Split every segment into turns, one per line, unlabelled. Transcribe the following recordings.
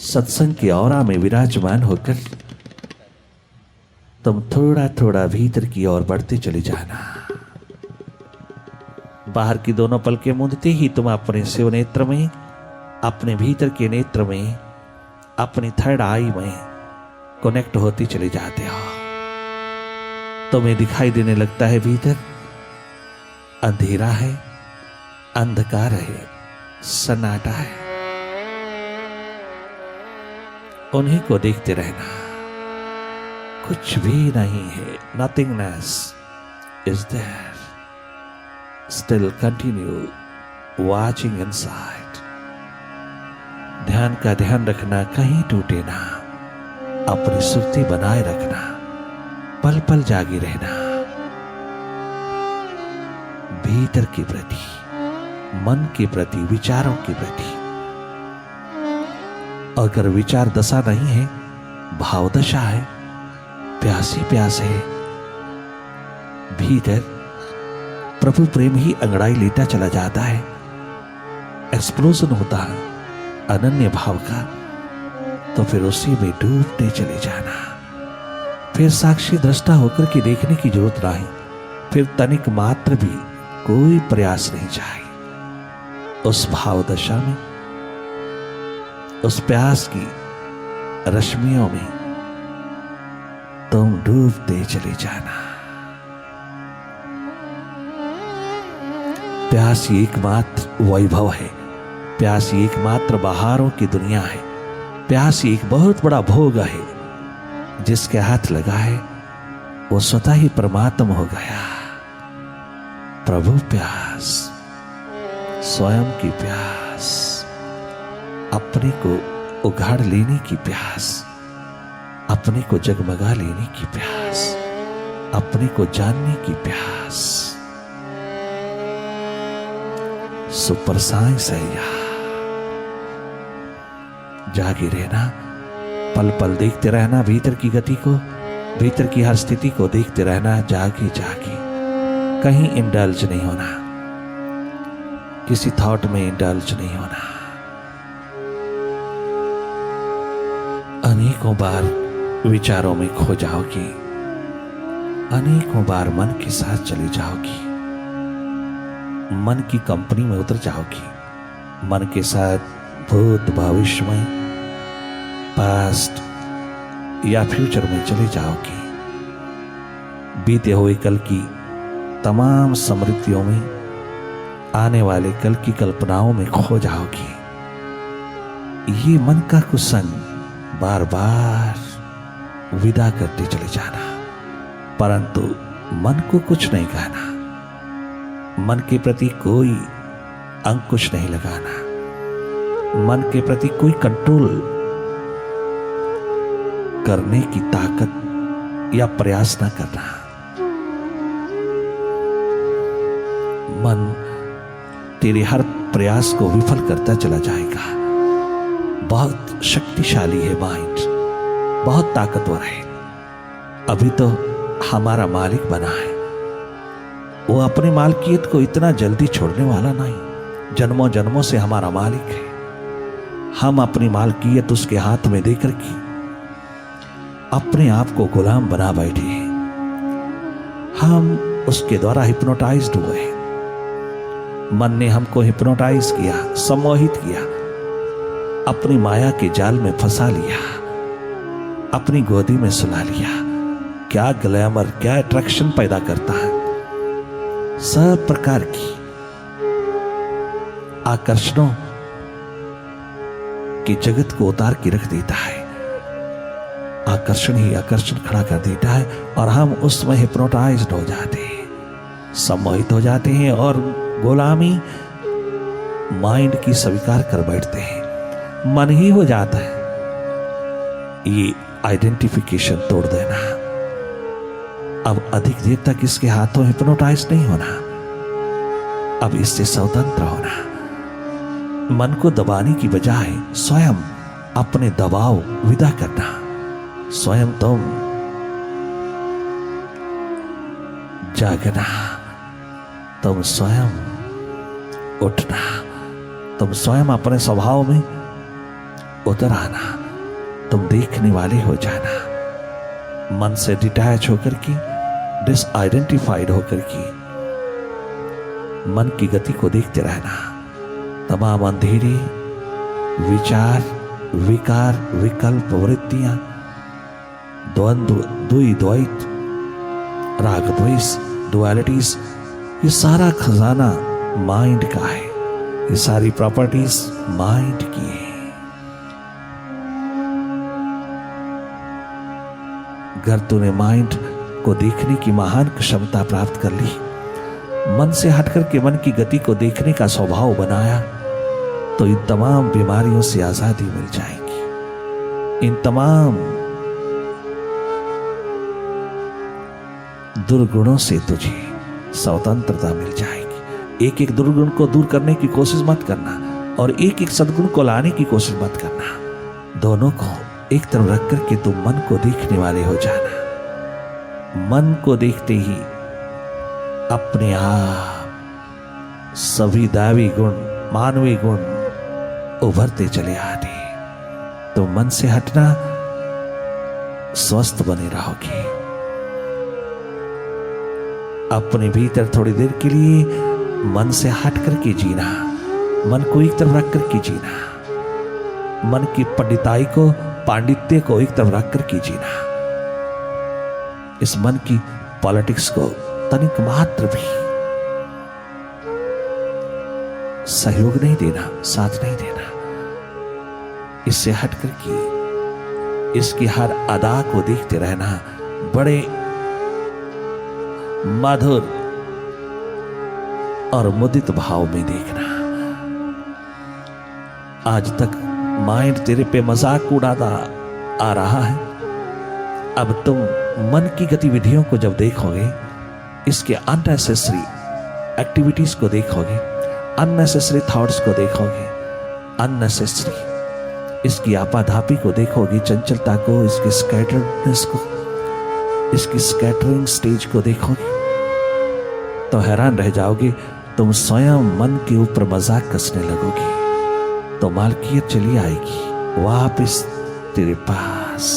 सत्संग के औरा में विराजमान होकर तुम थोड़ा थोड़ा भीतर की ओर बढ़ते चले जाना। बाहर की दोनों पलकें मूंदते ही तुम अपने शिव नेत्र में, अपने भीतर के नेत्र में, अपनी थर्ड आई में कनेक्ट होती चले जाते हो। तुम्हें दिखाई देने लगता है भीतर अंधेरा है, अंधकार है, सन्नाटा है। उन्हीं को देखते रहना, कुछ भी नहीं है, nothingness is there. Still continue watching inside. ध्यान का ध्यान रखना, कहीं टूटे ना, अपनी सुर्ती बनाए रखना, पल पल जागे रहना। भीतर के प्रति, मन के प्रति, विचारों के प्रति। अगर विचार दशा नहीं है, भाव दशा है, प्यासी प्यास है, भीतर प्रभु प्रेम ही अंगड़ाई लेता चला जाता है। एक्सप्लोजन होता है अनन्य भाव का, तो फिर उसी में डूबते चले जाना। फिर साक्षी दृष्टा होकर के देखने की जरूरत नहीं, फिर तनिक मात्र भी कोई प्रयास नहीं चाहिए। उस भाव दशा में, उस प्यास की रश्मियों में तुम डूबते चले जाना। प्यास ही एकमात्र वैभव है, प्यास ही एकमात्र बहारों की दुनिया है, प्यास ही एक बहुत बड़ा भोग है। जिसके हाथ लगा है वो स्वतः ही परमात्मा हो गया। प्रभु प्यास, स्वयं की प्यास, अपने को उघाड़ लेने की प्यास, अपने को जगमगा लेने की प्यास, अपने को जानने की प्यास। सुपर साइंस है यह। जागे रहना, पल पल देखते रहना भीतर की गति को, भीतर की हर स्थिति को देखते रहना, जागे जागे। कहीं इंडल्ज नहीं होना, किसी थॉट में इंडल्ज नहीं होना। अनेकों बार विचारों में खो जाओगी, अनेकों बार मन के साथ चली जाओगी, मन की कंपनी में उतर जाओगी, मन के साथ भूत भविष्य में, पास्ट या फ्यूचर में चले जाओगी। बीते हुए कल की तमाम स्मृतियों में, आने वाले कल की कल्पनाओं में खो जाओगी। ये मन का कुसंग बार बार विदा करते चले जाना, परंतु मन को कुछ नहीं कहना, मन के प्रति कोई अंकुश नहीं लगाना, मन के प्रति कोई कंट्रोल करने की ताकत या प्रयास न करना। मन तेरे हर प्रयास को विफल करता चला जाएगा। बहुत शक्तिशाली है माइंड, बहुत ताकतवर है। अभी तो हमारा मालिक बना है, वो अपनी मालकियत को इतना जल्दी छोड़ने वाला नहीं। जन्मों जन्मों से हमारा मालिक है। हम अपनी मालकियत उसके हाथ में देकर के अपने आप को गुलाम बना बैठे हैं। हम उसके द्वारा हिप्नोटाइज्ड हुए हैं। मन ने हमको हिप्नोटाइज किया, सम्मोहित किया, अपनी माया के जाल में फंसा लिया, अपनी गोदी में सुला लिया। क्या ग्लैमर, क्या अट्रैक्शन पैदा करता है। सब प्रकार की आकर्षणों की जगत को उतार के रख देता है। आकर्षण ही आकर्षण खड़ा कर देता है और हम उसमें हिप्नोटाइज्ड हो जाते हैं, सम्मोहित हो जाते हैं और गुलामी माइंड की स्वीकार कर बैठते हैं। मन ही हो जाता है। ये आइडेंटिफिकेशन तोड़ देना। अब अधिक देर तक इसके हाथों हिप्नोटाइज नहीं होना, अब इससे स्वतंत्र होना। मन को दबाने की बजाय स्वयं अपने दबाव विदा करना। स्वयं तुम जागना, तुम स्वयं उठना, तुम स्वयं अपने स्वभाव में उतर आना, तुम देखने वाले हो जाना। मन से डिटैच होकर के, डिसआइडेंटिफाइड होकर के मन की गति को देखते रहना। तमाम अंधेरे, विचार, विकार, विकल्प, वृत्तियां, द्वंद्व, द्वैत, राग द्वेष, डुअलिटीज, ये सारा खजाना माइंड का है। ये सारी प्रॉपर्टीज माइंड की है। अगर तूने माइंड को देखने की महान क्षमता प्राप्त कर ली, मन से हटकर के मन की गति को देखने का स्वभाव बनाया, तो इन तमाम बीमारियों से आजादी मिल जाएगी। इन तमाम दुर्गुणों से तुझे स्वतंत्रता मिल जाएगी। एक एक दुर्गुण को दूर करने की कोशिश मत करना और एक एक सद्गुण को लाने की कोशिश मत करना। दोनों को एक तरफ रख करके तुम मन को देखने वाले हो जाना। मन को देखते ही अपने आप सभी दैवी गुण, मानवीय गुण उभरते चले आते। तो मन से हटना, स्वस्थ बने रहोगे। अपने भीतर थोड़ी देर के लिए मन से हट करके जीना, मन को एक तरफ रख करके जीना, मन की पंडिताई को, पांडित्य को एक तरफ रख करके जीना। इस मन की पॉलिटिक्स को तनिक मात्र भी सहयोग नहीं देना, साथ नहीं देना। इससे हट करके इसकी हर अदा को देखते रहना, बड़े मधुर और मुदित भाव में देखना। आज तक माइंड तेरे पे मजाक उड़ाता आ रहा है, अब तुम मन की गतिविधियों को जब देखोगे, इसके अननेसेसरी एक्टिविटीज को देखोगे, अननेसेसरी थॉट्स को देखोगे, अननेसेसरी इसकी आपाधापी को देखोगे, चंचलता को, इसकी स्कैटर्डनेस को, इसकी स्कैटरिंग स्टेज को देखोगे, तो हैरान रह जाओगे। तुम स्वयं मन के ऊपर मजाक कसने लगोगे, तो मालकियत चली आएगी वापस तेरे पास।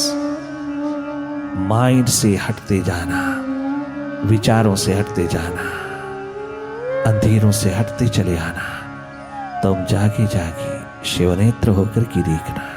माइंड से हटते जाना, विचारों से हटते जाना, अंधेरों से हटते चले आना। तुम जागे जागे शिवनेत्र होकर की देखना।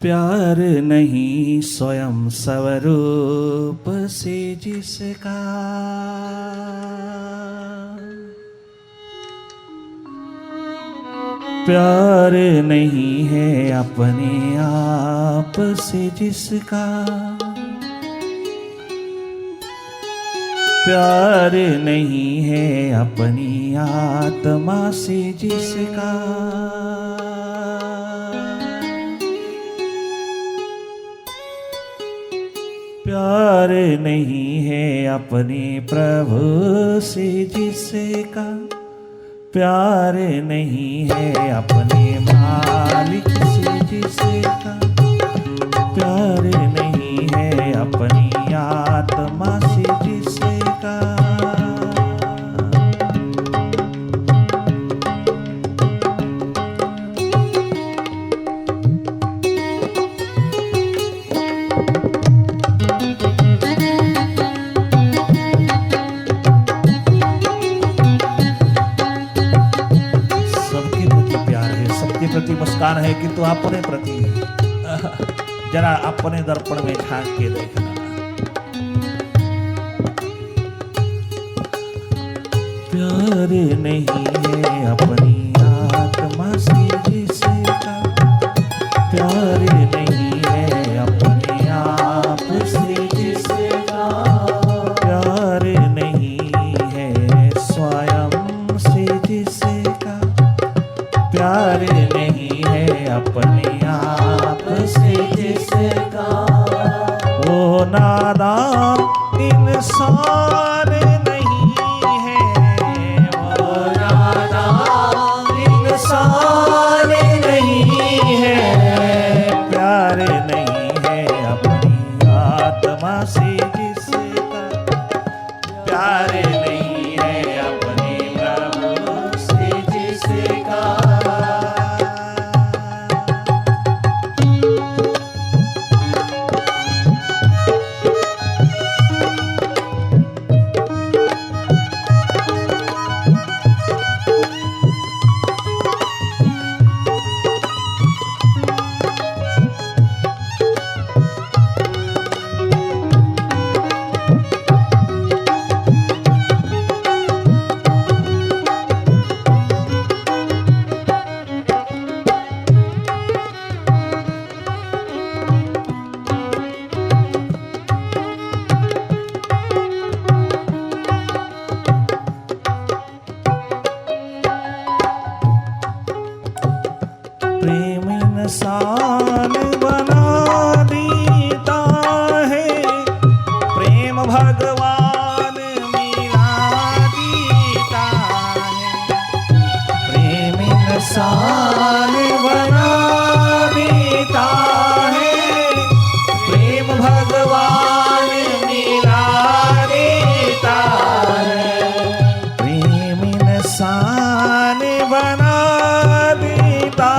प्यार नहीं स्वयं स्वरूप से जिसका, प्यार नहीं है अपने आप से जिसका, प्यार नहीं है अपनी आत्मा से जिसका, प्यार नहीं है अपने प्रभु से जिसका, प्यार नहीं है अपने मालिक से जिसका, प्यार नहीं है अपनी आत्मा से जिसका। सी मुस्कान है कि तू अपने प्रति जरा अपने दर्पण में झांक के देखना। प्यार नहीं है अपनी आत्मा से जिसका, प्यार नहीं है अपने आप से जिसका, प्यार नहीं है स्वयं से जिसका, प्यार नहीं है अपने आप से जिसका, वो नादान इंसान नहीं है, वो नादान इंसान नहीं है, प्यार नहीं है अपनी आत्मा से जिसका, प्यार नहीं है अपने प्रभु से जिसका। प्रेम इंसान बना देता है, प्रेम भगवान मिला देता है, प्रेम इंसान बना देता है, प्रेम भगवान मिला देता है, प्रेम इंसान बना देता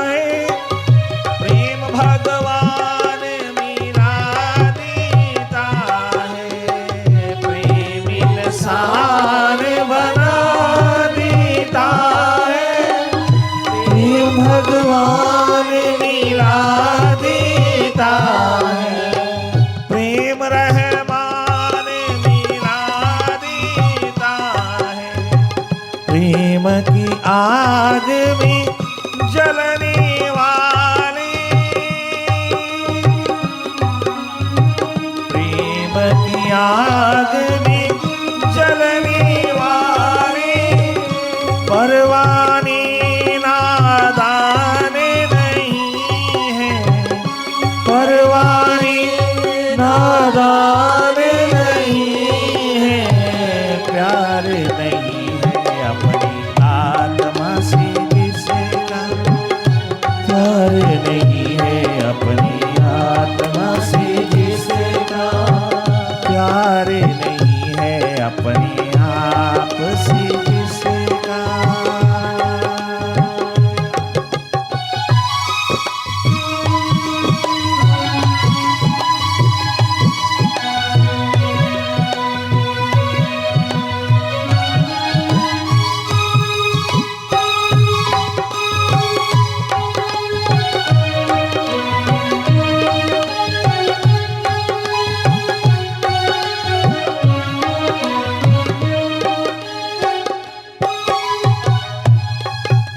है, प्रेम भगवान मिला देता है, प्रेम इंसान बना देता है, प्रेम भगवान मिला देता है, प्रेम रहमान मिला देता है, प्रेम की आग में जलने वाले, प्रेम की आग में जलने वाले, परवाने नादान नहीं है, परवाने नादान नहीं है, प्यार नहीं है अपनी आत्मा से जिसका, प्यार नहीं है अपनी आत्मा से जिसका, प्यार नहीं है अपने आप से जिसका।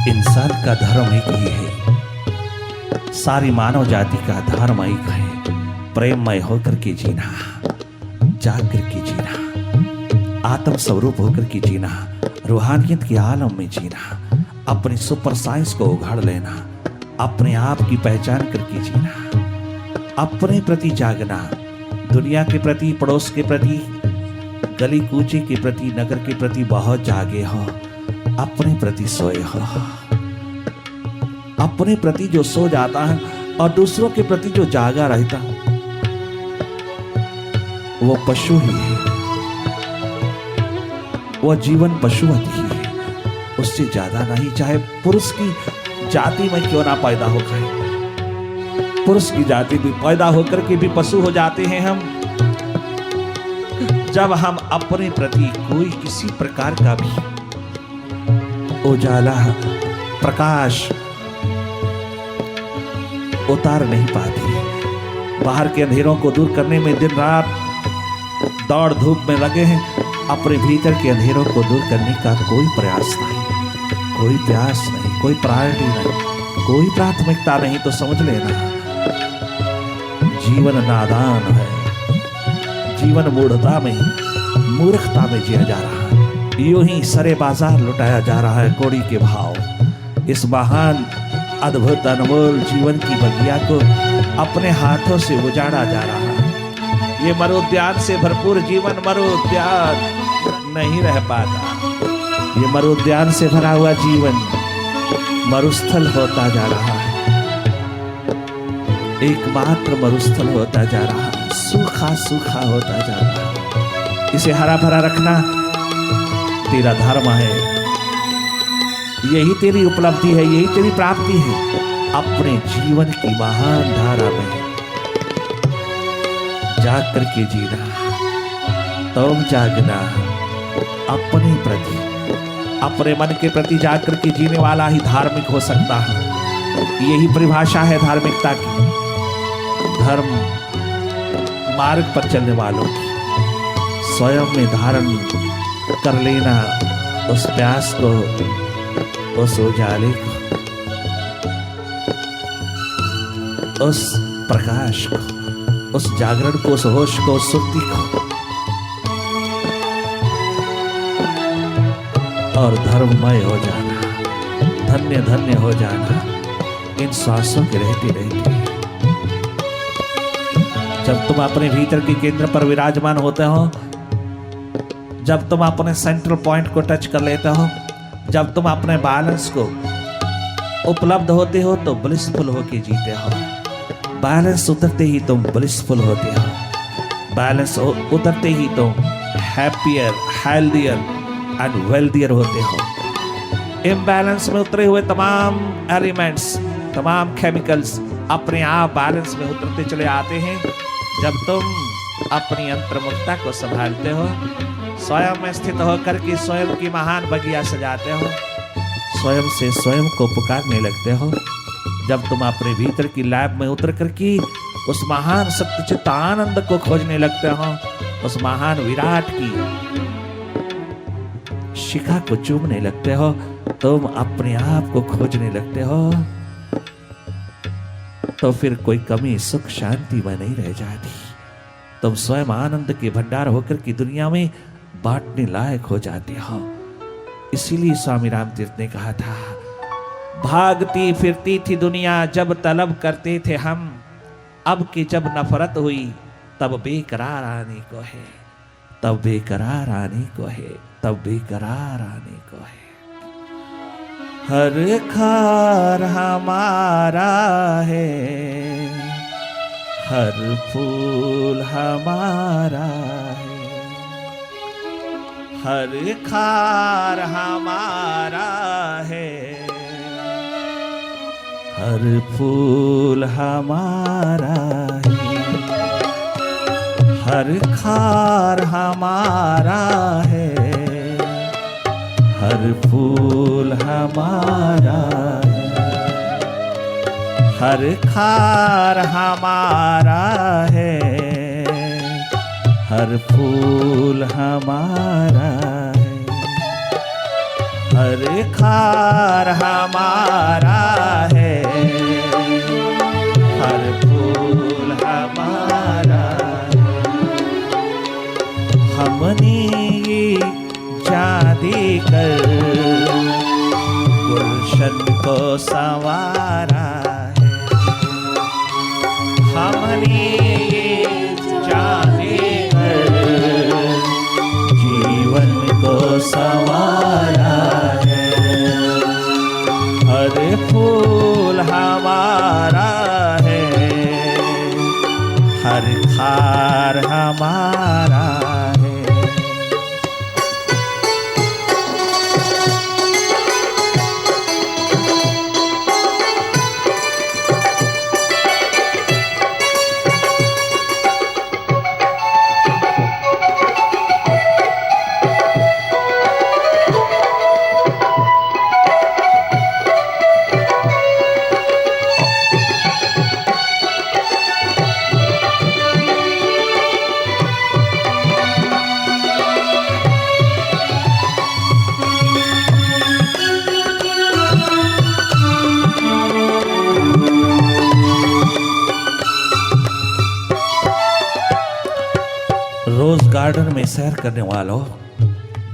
इंसान का धर्म एक ही है, सारी मानव जाति का धर्म एक है, प्रेममय होकर के जीना, जाकर के जीना, आत्म स्वरूप होकर के जीना, रूहानियत के आलम में जीना, अपने सुपर साइंस को उघाड़ लेना, अपने आप की पहचान करके जीना, अपने प्रति जागना, दुनिया के प्रति, पड़ोस के प्रति, गली कूचे के प्रति, नगर के प्रति बहुत जागे हो, अपने प्रति सोए हो। अपने प्रति जो सो जाता है और दूसरों के प्रति जो जागा रहता वो पशु ही है, वो जीवन पशुवत ही है, उससे ज्यादा नहीं। चाहे पुरुष की जाति में क्यों ना पैदा हो गए, पुरुष की जाति भी पैदा होकर के भी पशु हो जाते हैं हम, जब हम अपने प्रति कोई किसी प्रकार का भी उजाला, प्रकाश उतार नहीं पाती। बाहर के अंधेरों को दूर करने में दिन रात दौड़ धूप में लगे हैं, अपने भीतर के अंधेरों को दूर करने का कोई प्रयास नहीं, कोई प्यास नहीं, कोई प्रायोरिटी नहीं, कोई प्राथमिकता नहीं। तो समझ लेना जीवन नादान है, जीवन मूढ़ता में, मूर्खता में जिया जा रहा है। यूं ही सरे बाजार लुटाया जा रहा है कौड़ी के भाव। इस महान अद्भुत अनमोल जीवन की बगिया को अपने हाथों से उजाड़ा जा रहा है। ये मरुद्यान से भरपूर जीवन मरुद्यान नहीं रह पाता। ये मरुद्यान से भरा हुआ जीवन मरुस्थल होता जा रहा है, एकमात्र मरुस्थल होता जा रहा है, सूखा सूखा होता जा रहा है। इसे हरा भरा रखना तेरा धर्म है, यही तेरी उपलब्धि है, यही तेरी प्राप्ति है। अपने जीवन की महान धारा में जाग करके जीना, तुम जागना, अपने प्रति, अपने मन के प्रति जाग करके जीने वाला ही धार्मिक हो सकता है। यही परिभाषा है धार्मिकता की, धर्म मार्ग पर चलने वालों की। स्वयं में धारण कर लेना उस प्यास को, उस उजाले को, उस प्रकाश को, उस जागरण को, उस होश को, उस सुक्ति को, और धर्ममय हो जाना, धन्य धन्य हो जाना इन श्वासों के रहते रहते। जब तुम अपने भीतर के केंद्र पर विराजमान होते हो, जब तुम अपने सेंट्रल पॉइंट को टच कर लेते हो, जब तुम अपने बैलेंस को उपलब्ध होते हो तो ब्लिसफुल होके जीते हो। बैलेंस उतरते ही तुम ब्लिसफुल होते हो, बैलेंस उतरते ही तुम हैप्पियर, हेल्दियर एंड वेल्दियर होते हो। इम्बैलेंस में उतरे हुए तमाम एलिमेंट्स, तमाम केमिकल्स अपने आप बैलेंस में उतरते चले आते हैं जब तुम अपनी अंतर्मुखता को संभालते हो, स्वयं में स्थित होकर के स्वयं की महान बगिया सजाते हो, स्वयं से स्वयं को पुकारने लगते हो। जब तुम अपने भीतर की लैब में उतर करके उस महान सत्यचित्त आनंद को खोजने लगते हो, उस महान विराट की शिखा को चूमने लगते हो, तुम अपने आप को खोजने लगते हो, तो फिर कोई कमी सुख शांति में नहीं रह जाती। तुम स्वयं आनंद के भंडार होकर की दुनिया में बांटने लायक हो जाते हो। इसीलिए स्वामी रामतीर्थ ने कहा था, भागती फिरती थी दुनिया जब तलब करते थे हम, अब कि जब नफरत हुई तब बेकरार आने को है, तब बेकरार आने को है, तब बेकरार आने को है। हर खार हमारा है, हर फूल हमारा है, हर खार हमारा है, हर फूल हमारा है, हर खार हमारा है, हर फूल हमारा है, हर खार हमारा है, हर फूल हमारा है, हर खार हमारा है, हर फूल हमारा है। हमने शादी कर गुलशन को संवारा है, हमने शादी कर जीवन को संवारा है, हर फूल हमारा है, हर खार हमारा है। गार्डन में सैर करने वालों,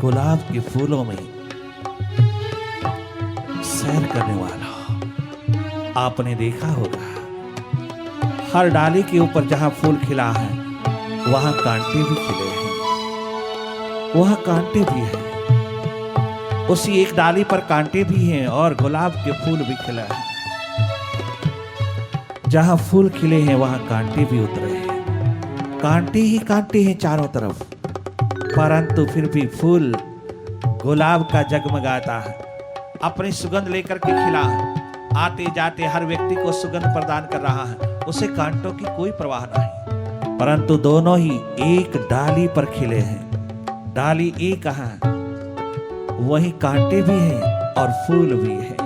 गुलाब के फूलों में सैर करने वालों, आपने देखा होगा हर डाली के ऊपर जहां फूल खिला है वहां कांटे भी खिले हैं, वहां कांटे भी हैं। उसी एक डाली पर कांटे भी हैं और गुलाब के फूल भी खिला है। जहां फूल खिले हैं वहां कांटे भी उतरे हैं, कांटे ही कांटे हैं चारों तरफ, परंतु फिर भी फूल गुलाब का जगमगाता है, अपनी सुगंध लेकर के खिला है, आते जाते हर व्यक्ति को सुगंध प्रदान कर रहा है, उसे कांटों की कोई परवाह नहीं, परंतु दोनों ही एक डाली पर खिले हैं। डाली एक है, वही कांटे भी हैं और फूल भी हैं।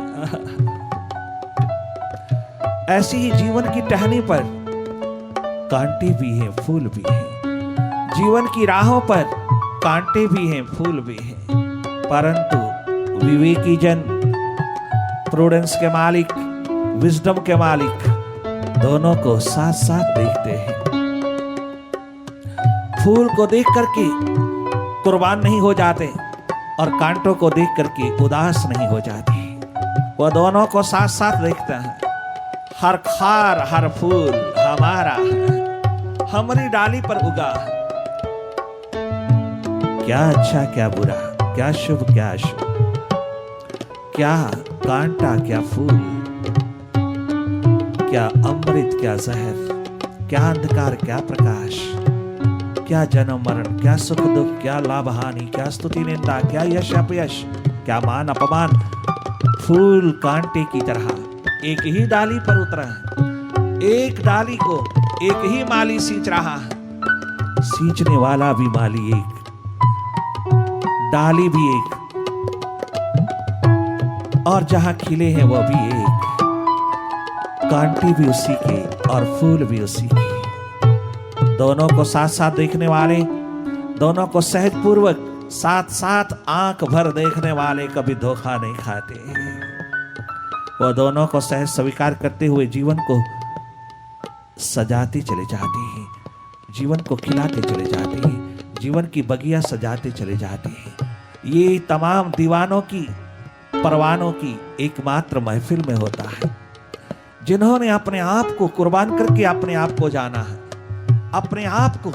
ऐसी ही जीवन की टहनी पर कांटे भी हैं, फूल भी हैं। जीवन की राहों पर कांटे भी हैं, फूल भी हैं, परंतु विवेकी जन, प्रूडेंस के मालिक, विजडम के मालिक दोनों को साथ साथ देखते हैं। फूल को देख करके कुर्बान नहीं हो जाते और कांटों को देख करके उदास नहीं हो जाते, वह दोनों को साथ साथ देखते हैं। हर खार हर फूल हमारा है, हमारी डाली पर उगा है। क्या अच्छा क्या बुरा, क्या शुभ क्या अशुभ, क्या कांटा क्या फूल, क्या अमृत क्या जहर, क्या अंधकार क्या प्रकाश, क्या जन्म मरण, क्या सुख दुख, क्या लाभ हानि, क्या स्तुति निंदा, क्या यश अपयश, क्या मान अपमान। फूल कांटे की तरह एक ही डाली पर उतरा है, एक डाली को एक ही माली सींच रहा है, सींचने वाला भी माली एक, डाली भी एक, और जहां खिले हैं वह भी एक, कांटे भी उसी के और फूल भी उसी के। दोनों को साथ साथ देखने वाले, दोनों को सहज पूर्वक साथ साथ आंख भर देखने वाले कभी धोखा नहीं खाते। वह दोनों को सहज स्वीकार करते हुए जीवन को सजाते चले जाते हैं, जीवन को खिलाते चले जाते हैं, जीवन की बगिया सजाते चले जाते हैं। ये तमाम दीवानों की, परवानों की एकमात्र महफिल में होता है, जिन्होंने अपने आप को कुर्बान करके अपने आप को जाना है, अपने आप को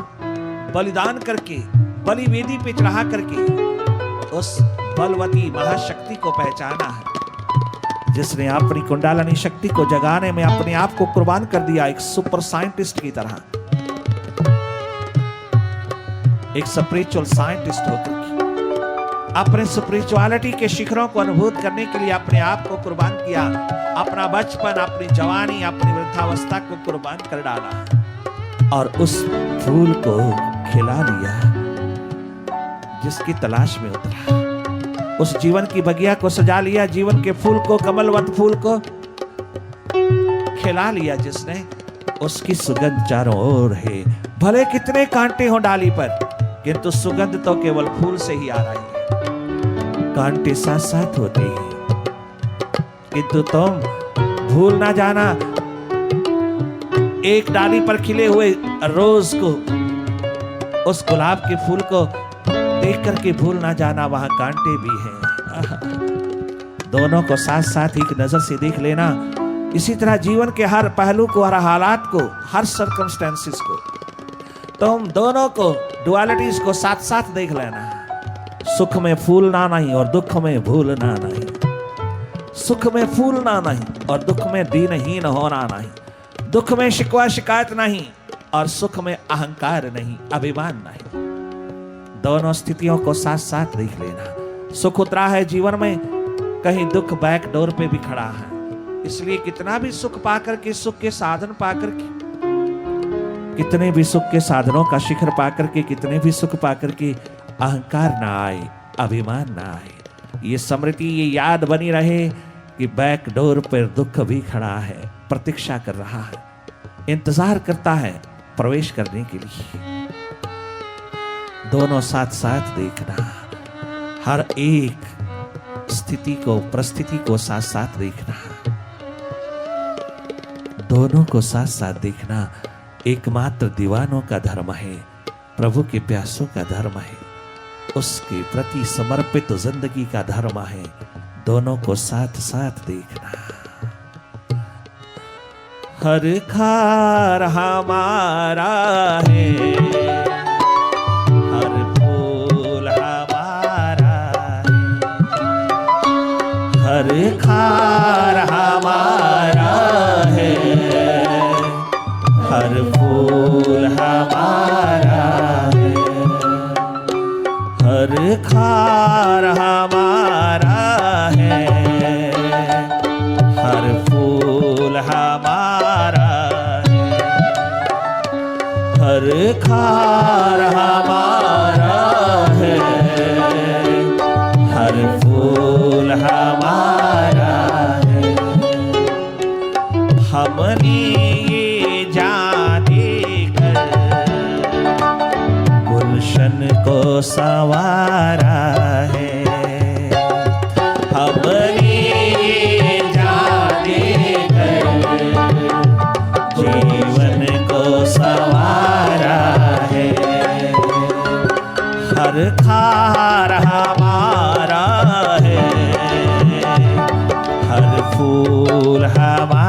बलिदान करके बलि वेदी पे चढ़ा करके उस बलवती महाशक्ति को पहचाना है, जिसने अपनी कुंडलिनी शक्ति को जगाने में अपने आप को कुर्बान कर दिया, एक सुपर साइंटिस्ट की तरह, एक स्पिरिचुअल साइंटिस्ट होकर अपने स्पिरिचुअलिटी के शिखरों को अनुभूत करने के लिए अपने आप को कुर्बान किया, अपना बचपन, अपनी जवानी, अपनी वृद्धावस्था को कुर्बान कर डाला और उस फूल को खिला लिया जिसकी तलाश में उतरा, उस जीवन की बगिया को सजा लिया, जीवन के फूल को, कमलवत फूल को खिला लिया जिसने, उसकी सुगंध चारों ओर है। भले कितने कांटे हो डाली पर, किंतु सुगंध तो केवल फूल से ही आ रही है। कांटे साथ साथ होते हैं, किंतु तुम भूल ना जाना, एक डाली पर खिले हुए रोज को, उस गुलाब के फूल को देख करके भूल ना जाना वहां कांटे भी हैं। दोनों को साथ साथ एक नजर से देख लेना। इसी तरह जीवन के हर पहलू को, हर हालात को, हर सर्कमस्टेंसेस को, तुम दोनों को, डुअलिटीज को साथ साथ देख लेना। सुख में फूलना नहीं और दुख में भूलना नहीं, सुख में फूलना नहीं और दुख में दीनहीन होना नहीं, दुख में शिकवा शिकायत नहीं और सुख में अहंकार नहीं, अभिमान नहीं। दोनों स्थितियों को साथ साथ देख लेना। सुख उतरा है जीवन में, कहीं दुख बैक डोर पे भी खड़ा है, इसलिए कितना भी सुख पाकर के, सुख के साधन पाकर के, कितने भी सुख के साधनों का शिखर पाकर के, कितने भी सुख पाकर के अहंकार ना आए, अभिमान ना आए। ये स्मृति, ये याद बनी रहे कि बैक डोर पर दुख भी खड़ा है, प्रतीक्षा कर रहा है, इंतजार करता है प्रवेश करने के लिए। दोनों साथ साथ देखना, हर एक स्थिति को, परिस्थिति को साथ साथ देखना, दोनों को साथ साथ देखना एकमात्र दीवानों का धर्म है, प्रभु के प्यासों का धर्म है, उसके प्रति समर्पित जिंदगी का धर्म है। दोनों को साथ साथ देखना। हर खार हमारा है, हर फूल हमारा है, हर खार हमारा है, हर फूल हमारा है, हर खार हमारा है, हर फूल हमारा है, हर खार हमारा है, हर फूल हमारा है। हमने ये जाने कर गुलशन को संवारा है, हमने ये जाने कर जीवन को संवारा है। हर खार हमारा है, हर फूल हमारा